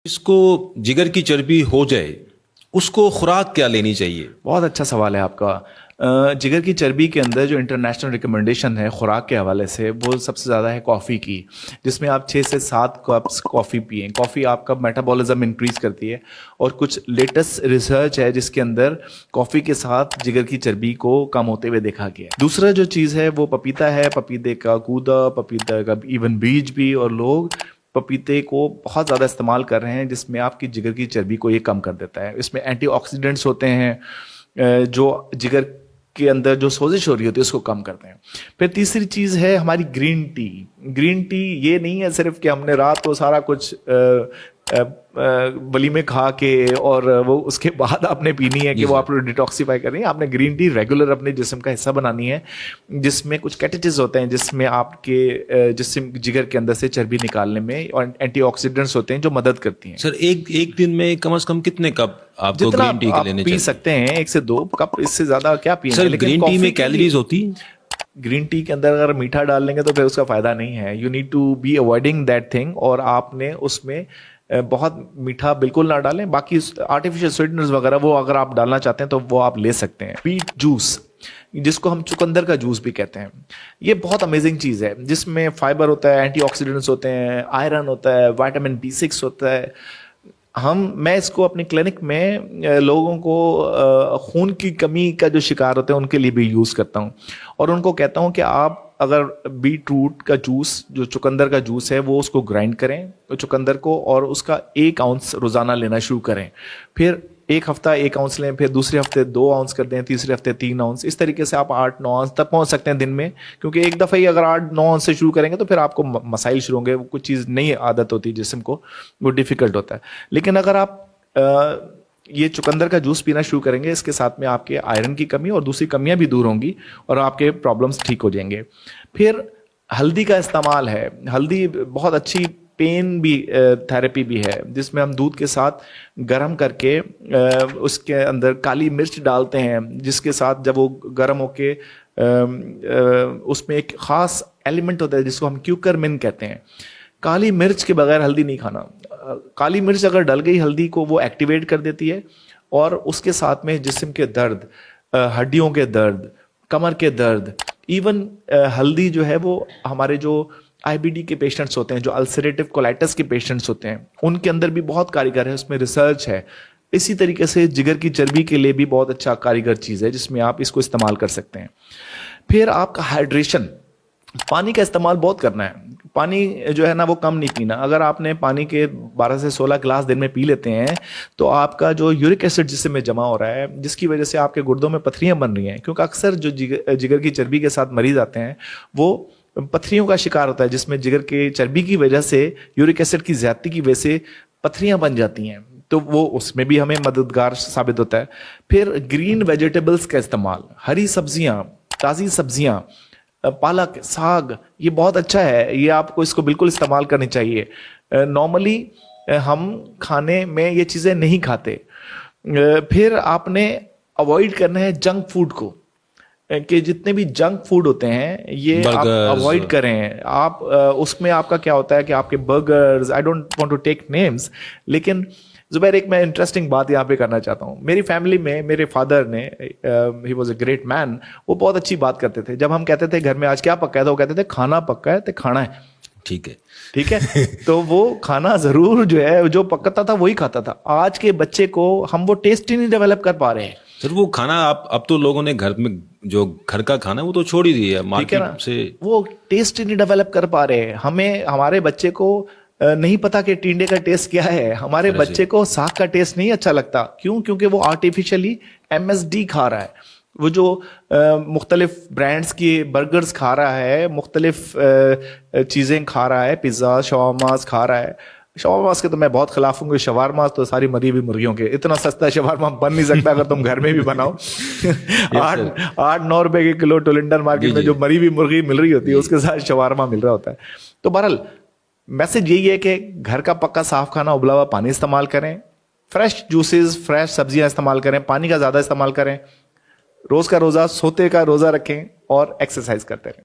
इसको जिगर की चर्बी हो जाए उसको खुराक क्या लेनी चाहिए? बहुत अच्छा सवाल है आपका। जिगर की चर्बी के अंदर जो इंटरनेशनल रिकमेंडेशन है खुराक के हवाले से, वो सबसे ज़्यादा है कॉफ़ी की, जिसमें आप 6 से 7 कप्स कॉफ़ी पिएं। कॉफ़ी आपका मेटाबॉलिज्म इंक्रीज़ करती है और कुछ लेटेस्ट रिसर्च है जिसके अंदर कॉफ़ी के साथ जिगर की चर्बी को कम होते हुए देखा गया है। दूसरा जो चीज़ है वो पपीता है, पपीते का गूदा, पपीता का इवन बीज भी, और लोग पपीते को बहुत ज़्यादा इस्तेमाल कर रहे हैं जिसमें आपकी जिगर की चर्बी को ये कम कर देता है। इसमें एंटीऑक्सीडेंट्स होते हैं जो जिगर के अंदर जो सोजिश हो रही होती है उसको कम करते हैं। फिर तीसरी चीज़ है हमारी ग्रीन टी। ग्रीन टी ये नहीं है सिर्फ कि हमने रात को सारा कुछ वलीमे खा के और वो उसके बाद आपने पीनी है कि वो आपको डिटॉक्सीफाई करनी है। आपने ग्रीन टी रेगुलर अपने जिस्म का हिस्सा बनानी है, जिसमें कुछ कैटेचिस होते हैं जिसमें आपके जिस्म जिगर के अंदर से चर्बी निकालने में, और एंटीऑक्सीडेंट्स होते हैं जो मदद करती हैं। सर एक दिन में कम से कम कितने कप आपको जितना ग्रीन टी के आप लेने पी चाहिए? सकते हैं 1 से 2 कप, इससे ज़्यादा क्या पिएंगे। सर लेकिन ग्रीन टी कॉफी में के लिए कैलोरीज होती? ग्रीन टी के अंदर अगर मीठा डाल लेंगे तो फिर उसका फायदा नहीं है। You need to be avoiding that thing, और आपने उसमें बहुत मीठा बिल्कुल ना डालें। बाकी आर्टिफिशियल स्वीटनर्स वगैरह वो अगर आप डालना चाहते हैं तो वो आप ले सकते हैं। बीट जूस, जिसको हम चुकंदर का जूस भी कहते हैं, ये बहुत अमेजिंग चीज़ है जिसमें फाइबर होता है, एंटीऑक्सीडेंट्स होते हैं, आयरन होता है, विटामिन B6 होता है। मैं इसको अपनी क्लिनिक में लोगों को खून की कमी का जो शिकार होते हैं उनके लिए भी यूज़ करता हूँ, और उनको कहता हूँ कि आप अगर बीट रूट का जूस, जो चुकंदर का जूस है, वो उसको ग्राइंड करें तो चुकंदर को, और उसका 1 आउंस रोज़ाना लेना शुरू करें। फिर 1 हफ्ता 1 आउंस लें, फिर दूसरे हफ्ते 2 आउंस कर दें, तीसरे हफ्ते 3 आउंस। इस तरीके से आप 8-9 आउंस तक पहुंच सकते हैं दिन में, क्योंकि एक दफ़ा ही अगर 8-9 आउंस से शुरू करेंगे तो फिर आपको मसाइल शुरू होंगे। वो कुछ चीज़ नई आदत होती है जिस्म को, वो डिफ़िकल्ट होता है। लेकिन अगर आप ये चुकंदर का जूस पीना शुरू करेंगे, इसके साथ में आपके आयरन की कमी और दूसरी कमियां भी दूर होंगी और आपके प्रॉब्लम्स ठीक हो जाएंगे। फिर हल्दी का इस्तेमाल है। हल्दी बहुत अच्छी पेन भी थेरेपी भी है, जिसमें हम दूध के साथ गर्म करके उसके अंदर काली मिर्च डालते हैं, जिसके साथ जब वो गर्म होके उसमें एक ख़ास एलिमेंट होता है जिसको हम क्यूकरमिन कहते हैं। काली मिर्च के बगैर हल्दी नहीं खाना। काली मिर्च अगर डल गई हल्दी को, वो एक्टिवेट कर देती है, और उसके साथ में जिस्म के दर्द, हड्डियों के दर्द, कमर के दर्द, इवन हल्दी जो है वो हमारे जो IBD के पेशेंट्स होते हैं, जो अल्सरेटिव कोलाइटिस के पेशेंट्स होते हैं, उनके अंदर भी बहुत कारगर है, उसमें रिसर्च है। इसी तरीके से जिगर की चर्बी के लिए भी बहुत अच्छा कारगर चीज़ है जिसमें आप इसको इस्तेमाल कर सकते हैं। फिर आपका हाइड्रेशन, पानी का इस्तेमाल बहुत करना है। पानी जो है ना वो कम नहीं पीना। अगर आपने पानी के 12 से 16 गिलास दिन में पी लेते हैं तो आपका जो यूरिक एसिड जिसमें में जमा हो रहा है, जिसकी वजह से आपके गुर्दों में पथरियां बन रही हैं, क्योंकि अक्सर जो जिगर की चर्बी के साथ मरीज आते हैं वो पथरियों का शिकार होता है, जिसमें जिगर के चर्बी की वजह से, यूरिक एसिड की ज्यादती की वजह से पथरियां बन जाती हैं, तो वो उसमें भी हमें मददगार साबित होता है। फिर ग्रीन वेजिटेबल्स का इस्तेमाल, हरी सब्जियां, ताज़ी सब्जियां, पालक, साग, ये बहुत अच्छा है। ये आपको इसको बिल्कुल इस्तेमाल करनी चाहिए। नॉर्मली हम खाने में ये चीज़ें नहीं खाते। फिर आपने अवॉइड करना है जंक फूड को, कि जितने भी जंक फूड होते हैं ये आप अवॉइड करें। आप उसमें आपका क्या होता है कि आपके burgers, I don't want to take names, लेकिन जुबैर एक मैं इंटरेस्टिंग बात यहाँ पे करना चाहता हूँ। मेरी फैमिली में मेरे फादर ने, he was a great man, वो बहुत अच्छी बात करते थे। जब हम कहते थे घर में आज क्या पका है, तो वो कहते थे खाना पक्का है तो खाना है। ठीक है, ठीक है। तो वो खाना जरूर जो है, जो पकता था वही खाता था। आज के बच्चे को हम वो टेस्ट ही नहीं डेवलप कर पा रहे हैं। सर वो खाना आप अब तो लोगों ने घर में जो घर का खाना वो तो छोड़ ही दिया है, मार्केट से वो टेस्ट ही नहीं डेवलप कर पा रहे हैं। हमें, हमारे बच्चे को नहीं पता कि टिंडे का टेस्ट क्या है। हमारे बच्चे को साग का टेस्ट नहीं अच्छा लगता। क्यों? क्योंकि वो आर्टिफिशियली MSD खा रहा है। वो जो मुख्तलिफ ब्रांड्स की बर्गर्स खा रहा है, मुख्तलिफ चीज़ें खा रहा है, पिज़्ज़ा, शवारमास खा रहा है। शवारमास के तो मैं बहुत खिलाफ हूँ। शवारमास तो सारी मरी हुई मुर्गियों के, इतना सस्ता शवारमा बन नहीं सकता अगर तुम घर में भी बनाओ। 8-9 रुपए के किलो टोलिंडर मार्केट में जो मरी हुई मुर्गी मिल रही होती है, उसके साथ शवारमा मिल रहा होता है। तो बहरहाल मैसेज यही है कि घर का पक्का साफ खाना, उबला हुआ पानी इस्तेमाल करें, फ्रेश जूसेस, फ्रेश सब्जियां इस्तेमाल करें, पानी का ज़्यादा इस्तेमाल करें, रोज़ का रोज़ा, सोते का रोज़ा रखें और एक्सरसाइज करते रहें।